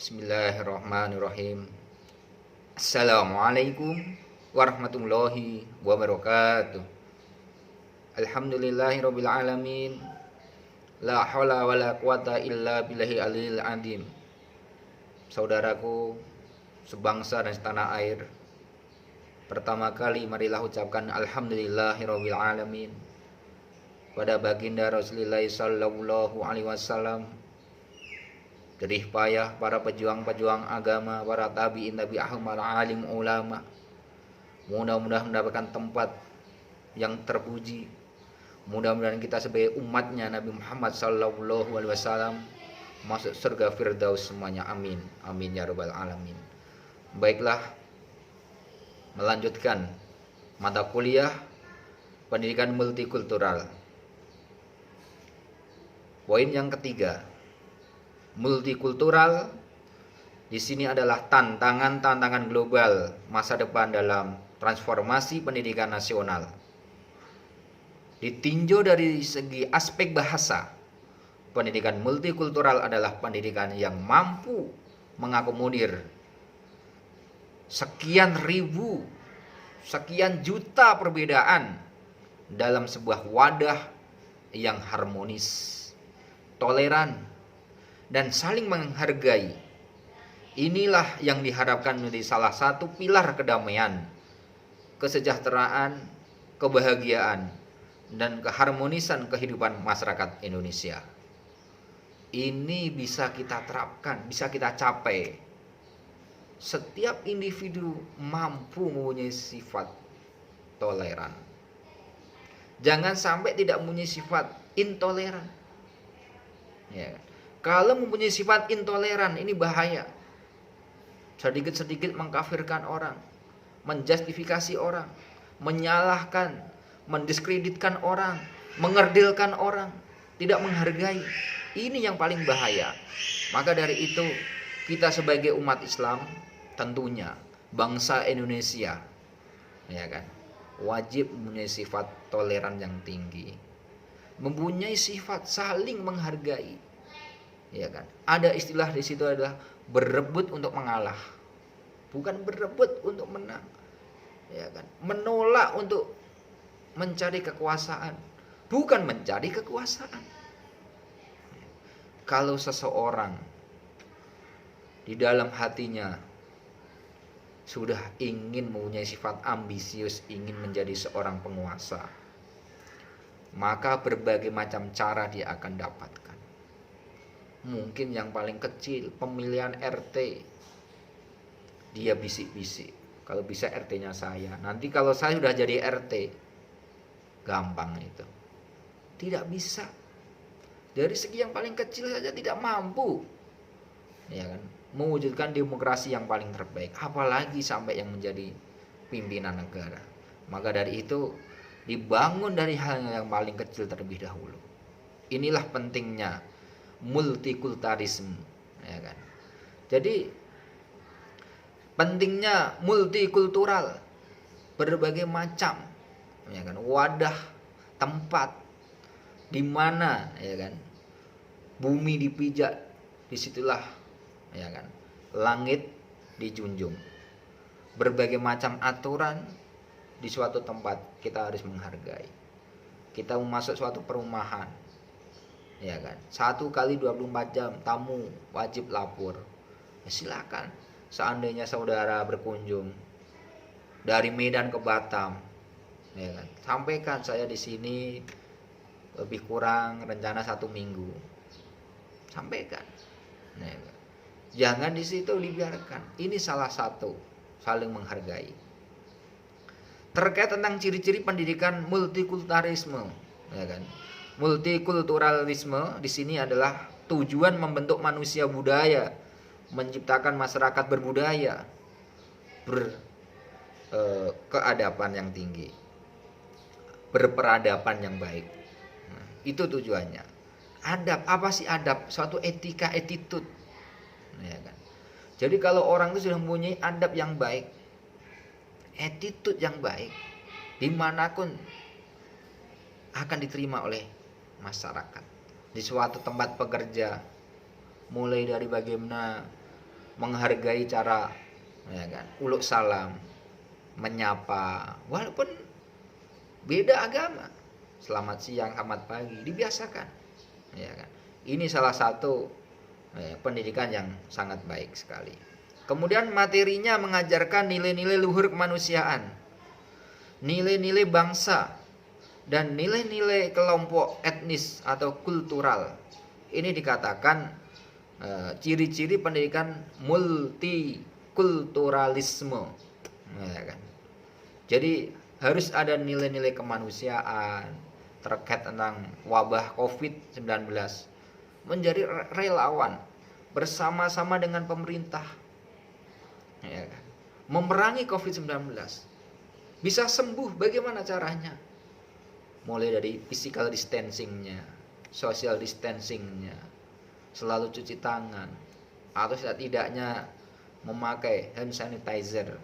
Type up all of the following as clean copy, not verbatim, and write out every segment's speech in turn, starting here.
Bismillahirrahmanirrahim. Assalamualaikum warahmatullahi wabarakatuh. Alhamdulillahirabbil alamin. La haula wala quwata illa billahi aliyil azim. Saudaraku sebangsa dan setanah air, pertama kali marilah ucapkan alhamdulillahirabbil alamin pada baginda Rasulullah sallallahu alaihi wasallam. Jerih payah para pejuang-pejuang agama, para tabi'in, tabi ahmad, alim ulama, mudah-mudahan mendapatkan tempat yang terpuji. Mudah-mudahan kita sebagai umatnya Nabi Muhammad sallallahu alaihi wasallam masuk surga firdaus semuanya. Amin. Amin ya rabbal alamin. Baiklah, melanjutkan mata kuliah pendidikan multikultural. Poin yang ketiga, multikultural di sini adalah tantangan global masa depan dalam transformasi pendidikan nasional. Ditinjau dari segi aspek bahasa, pendidikan multikultural adalah pendidikan yang mampu mengakomodir sekian ribu, sekian juta perbedaan dalam sebuah wadah yang harmonis, toleran, dan saling menghargai. Inilah yang diharapkan menjadi salah satu pilar kedamaian, kesejahteraan, kebahagiaan, dan keharmonisan kehidupan masyarakat Indonesia. Ini bisa kita terapkan, bisa kita capai. Setiap individu mampu mempunyai sifat toleran. Jangan sampai tidak mempunyai sifat intoleran. Ya. Kalau mempunyai sifat intoleran, ini bahaya. Sedikit-sedikit mengkafirkan orang, menjustifikasi orang, menyalahkan, mendiskreditkan orang, mengerdilkan orang, tidak menghargai. Ini yang paling bahaya. Maka dari itu, kita sebagai umat Islam, tentunya bangsa Indonesia, ya kan, wajib mempunyai sifat toleran yang tinggi, mempunyai sifat saling menghargai. Ya kan? Ada istilah di situ adalah berebut untuk mengalah, bukan berebut untuk menang. Ya kan? Menolak untuk mencari kekuasaan, bukan mencari kekuasaan. Kalau seseorang di dalam hatinya sudah ingin mempunyai sifat ambisius, ingin menjadi seorang penguasa, maka berbagai macam cara dia akan dapatkan. Mungkin yang paling kecil, pemilihan RT, dia bisik-bisik, kalau bisa RT-nya saya. Nanti kalau saya sudah jadi RT, gampang itu. Tidak bisa. Dari segi yang paling kecil saja tidak mampu, ya kan, mewujudkan demokrasi yang paling terbaik, apalagi sampai yang menjadi pimpinan negara. Maka dari itu, dibangun dari hal yang paling kecil terlebih dahulu. Inilah pentingnya multikulturalisme, ya kan. Jadi pentingnya multikultural, berbagai macam, ya kan, wadah, tempat di mana, ya kan, bumi dipijak, disitulah, ya kan, langit dijunjung. Berbagai macam aturan di suatu tempat kita harus menghargai. Kita mau masuk suatu perumahan, ya kan, 1 kali 24 jam tamu wajib lapor. Ya, silakan. Seandainya saudara berkunjung dari Medan ke Batam, ya kan, sampaikan saya di sini lebih kurang rencana 1 minggu. Sampaikan. Ya kan. Jangan di situ dibiarkan. Ini salah satu saling menghargai. Terkait tentang ciri-ciri pendidikan multikulturalisme, ya kan. Multikulturalisme di sini adalah tujuan membentuk manusia budaya, menciptakan masyarakat berbudaya, berkeadaban yang tinggi, berperadaban yang baik. Nah, itu tujuannya. Adab, apa sih adab? Suatu etika, attitude. Ya kan? Jadi kalau orang itu sudah mempunyai adab yang baik, attitude yang baik, dimanapun akan diterima oleh masyarakat. Di suatu tempat pekerja, mulai dari bagaimana menghargai cara, ya kan, uluk salam, menyapa, walaupun beda agama. Selamat siang, selamat pagi, dibiasakan, ya kan. Ini salah satu pendidikan yang sangat baik sekali. Kemudian materinya mengajarkan nilai-nilai luhur kemanusiaan, nilai-nilai bangsa, dan nilai-nilai kelompok etnis atau kultural. Ini dikatakan ciri-ciri pendidikan multikulturalisme, ya kan. Jadi harus ada nilai-nilai kemanusiaan terkait tentang wabah COVID-19, menjadi relawan bersama-sama dengan pemerintah, ya kan, memerangi COVID-19. Bisa sembuh, bagaimana caranya? Mulai dari physical distancingnya, social distancingnya, selalu cuci tangan, atau setidaknya memakai hand sanitizer,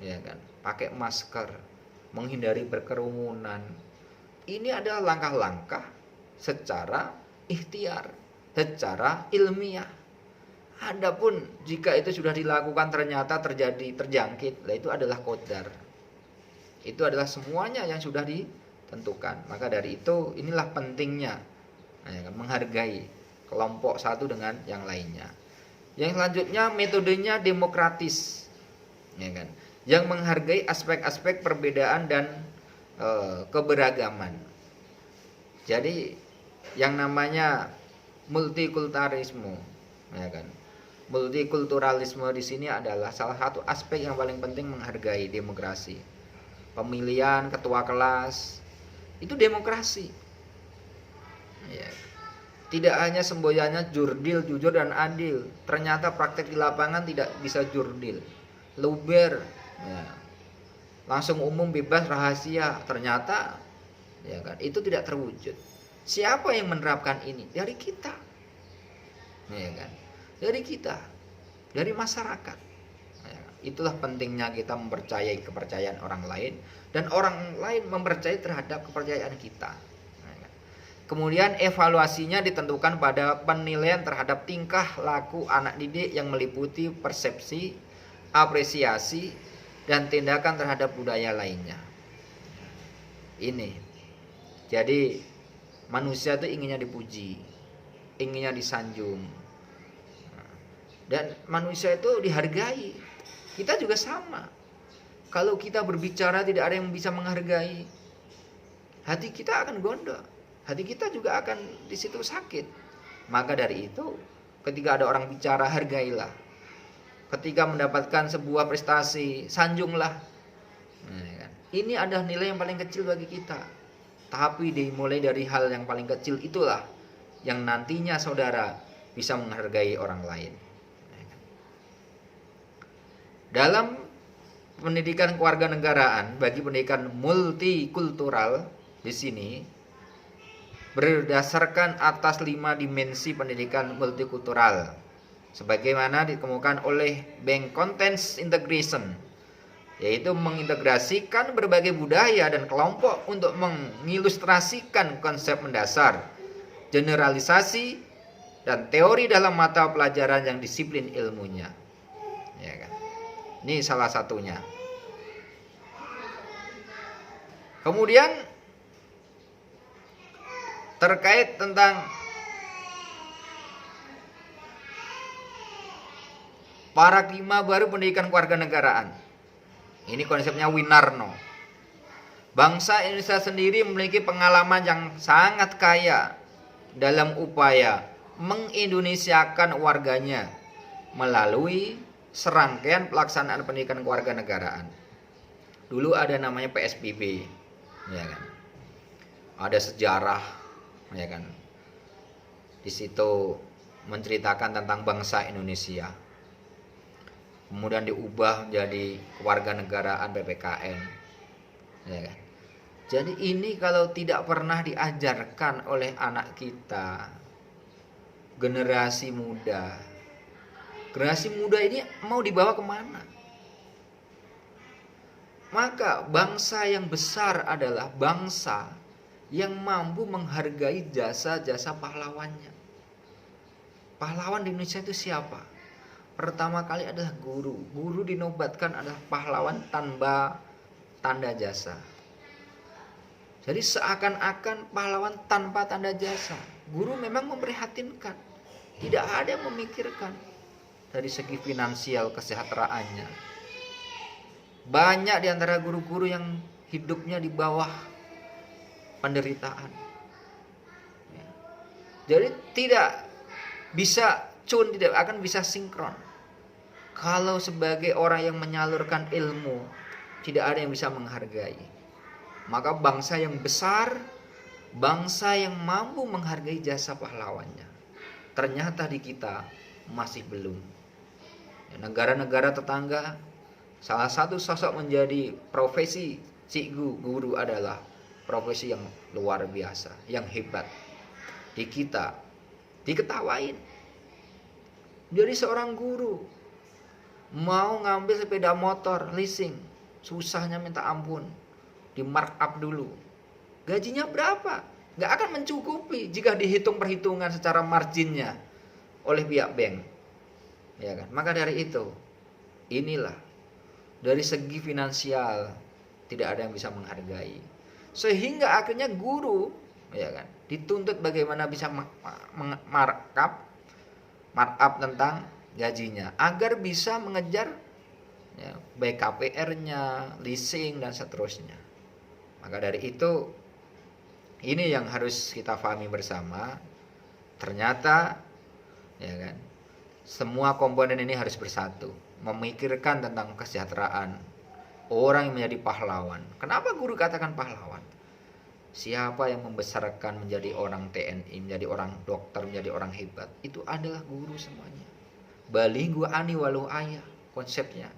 ya kan, pakai masker, menghindari berkerumunan. Ini adalah langkah-langkah secara ikhtiar, secara ilmiah. Adapun jika itu sudah dilakukan ternyata terjangkit, itu adalah qadar. Itu adalah semuanya yang sudah ditentukan. Maka dari itu inilah pentingnya menghargai kelompok satu dengan yang lainnya. Yang selanjutnya metodenya demokratis, ya kan, yang menghargai aspek-aspek perbedaan dan keberagaman. Jadi yang namanya multikulturalisme, ya kan, multikulturalisme di sini adalah salah satu aspek yang paling penting menghargai demokrasi. Pemilihan ketua kelas itu demokrasi, ya. Tidak hanya semboyannya jurdil, jujur dan adil, ternyata praktek di lapangan tidak bisa jurdil, luber, ya, langsung umum, bebas, rahasia, ternyata, ya kan, itu tidak terwujud. Siapa yang menerapkan ini? Dari kita, ya kan, dari kita, dari masyarakat. Ya, itulah pentingnya kita mempercayai kepercayaan orang lain, dan orang lain mempercayai terhadap kepercayaan kita. Ya kan? Kemudian evaluasinya ditentukan pada penilaian terhadap tingkah laku anak didik yang meliputi persepsi, apresiasi, dan tindakan terhadap budaya lainnya. Ini. Jadi manusia itu inginnya dipuji, inginnya disanjung. Dan manusia itu dihargai. Kita juga sama. Kalau kita berbicara tidak ada yang bisa menghargai, hati kita akan gondok. Hati kita juga akan di situ sakit. Maka dari itu, ketika ada orang bicara, hargailah. Ketika mendapatkan sebuah prestasi, sanjunglah. Nah, kan? Ini adalah nilai yang paling kecil bagi kita. Tapi dimulai dari hal yang paling kecil itulah yang nantinya saudara bisa menghargai orang lain. Nah, kan? Dalam pendidikan kewarganegaraan, bagi pendidikan multikultural di sini berdasarkan atas 5 dimensi pendidikan multikultural, sebagaimana dikemukakan oleh Bank Contents Integration, yaitu mengintegrasikan berbagai budaya dan kelompok untuk mengilustrasikan konsep mendasar, generalisasi, dan teori dalam mata pelajaran yang disiplin ilmunya. Ya kan? Ini salah satunya. Kemudian terkait tentang paradigma baru pendidikan kewarganegaraan. Ini konsepnya Winarno. Bangsa Indonesia sendiri memiliki pengalaman yang sangat kaya dalam upaya mengindonesiakan warganya melalui serangkaian pelaksanaan pendidikan kewarganegaraan. Dulu ada namanya PSBB, ya kan. Ada sejarah, ya kan. Di situ menceritakan tentang bangsa Indonesia. Kemudian diubah menjadi kewarganegaraan PPKN, ya kan? Jadi ini kalau tidak pernah diajarkan oleh anak kita, generasi muda ini mau dibawa kemana? Maka bangsa yang besar adalah bangsa yang mampu menghargai jasa-jasa pahlawannya. Pahlawan di Indonesia itu siapa? pertama kali adalah guru. Guru dinobatkan adalah pahlawan tanpa tanda jasa. Jadi seakan-akan pahlawan tanpa tanda jasa. Guru memang memprihatinkan. Tidak ada yang memikirkan dari segi finansial kesejahteraannya. Banyak di antara guru-guru yang hidupnya di bawah penderitaan. Jadi tidak bisa tidak akan bisa sinkron. Kalau sebagai orang yang menyalurkan ilmu, tidak ada yang bisa menghargai. Maka bangsa yang besar, bangsa yang mampu menghargai jasa pahlawannya, ternyata di kita masih belum. Negara-negara tetangga, salah satu sosok menjadi profesi cikgu, guru adalah profesi yang luar biasa, yang hebat. Di kita diketawain. Jadi seorang guru mau ngambil sepeda motor leasing, susahnya minta ampun, di markup dulu. Gajinya berapa? Gak akan mencukupi jika dihitung perhitungan secara marginnya oleh pihak bank, ya kan? Maka dari itu, inilah dari segi finansial tidak ada yang bisa menghargai, sehingga akhirnya guru, ya kan, dituntut bagaimana bisa markup tentang gajinya agar bisa mengejar, ya, baik KPR-nya, leasing dan seterusnya. Maka dari itu, ini yang harus kita pahami bersama. Ternyata, ya kan, semua komponen ini harus bersatu, memikirkan tentang kesejahteraan orang yang menjadi pahlawan. Kenapa guru katakan pahlawan? Siapa yang membesarkan menjadi orang TNI, menjadi orang dokter, menjadi orang hebat, itu adalah guru semuanya. Balighu ani walau ayah konsepnya,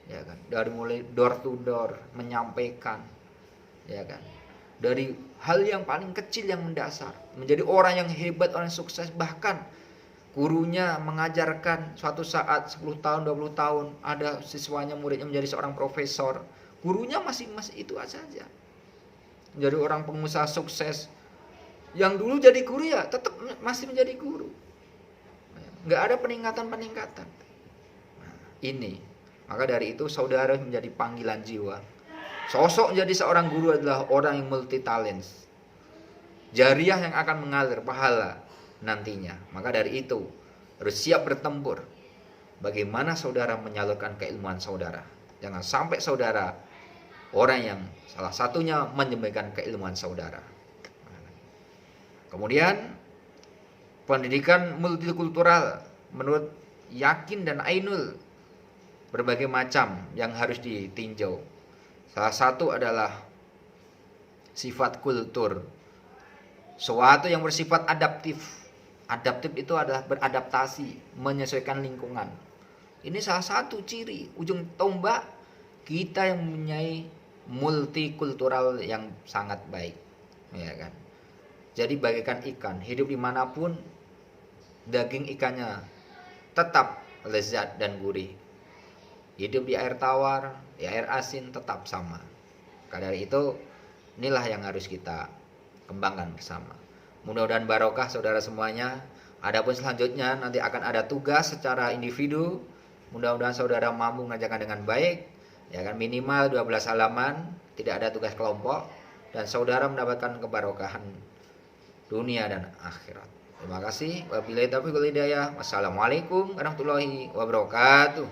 ya kan, dari mulai door to door menyampaikan, ya kan, dari hal yang paling kecil yang mendasar menjadi orang yang hebat, orang yang sukses. Bahkan gurunya mengajarkan suatu saat 10 tahun 20 tahun ada siswanya, muridnya menjadi seorang profesor, gurunya masih itu saja. Menjadi orang pengusaha sukses, yang dulu jadi guru ya tetap masih menjadi guru, nggak ada peningkatan. Nah, ini maka dari itu saudara menjadi panggilan jiwa. Sosok jadi seorang guru adalah orang yang multi talents, jariah yang akan mengalir pahala nantinya. Maka dari itu harus siap bertempur. Bagaimana saudara menyalurkan keilmuan saudara. Jangan sampai saudara orang yang salah satunya menyembunyikan keilmuan saudara. Kemudian pendidikan multikultural menurut Yakin dan Ainul berbagai macam yang harus ditinjau. Salah satu adalah sifat kultur, suatu yang bersifat adaptif. Adaptif itu adalah beradaptasi, menyesuaikan lingkungan. Ini salah satu ciri ujung tombak kita yang mempunyai multikultural yang sangat baik, ya kan. Jadi bagaikan ikan, hidup dimanapun daging ikannya tetap lezat dan gurih. Hidup di air tawar, di air asin tetap sama. Karena dari itu, inilah yang harus kita kembangkan bersama. Mudah-mudahan barokah saudara semuanya. Adapun selanjutnya nanti akan ada tugas secara individu. Mudah-mudahan saudara mampu mengerjakan dengan baik, ya kan, minimal 12 halaman, tidak ada tugas kelompok, dan saudara mendapatkan kebarokahan dunia dan akhirat. Terima kasih. Wabillahi taufiq wal hidayah. Wassalamualaikum warahmatullahi wabarakatuh.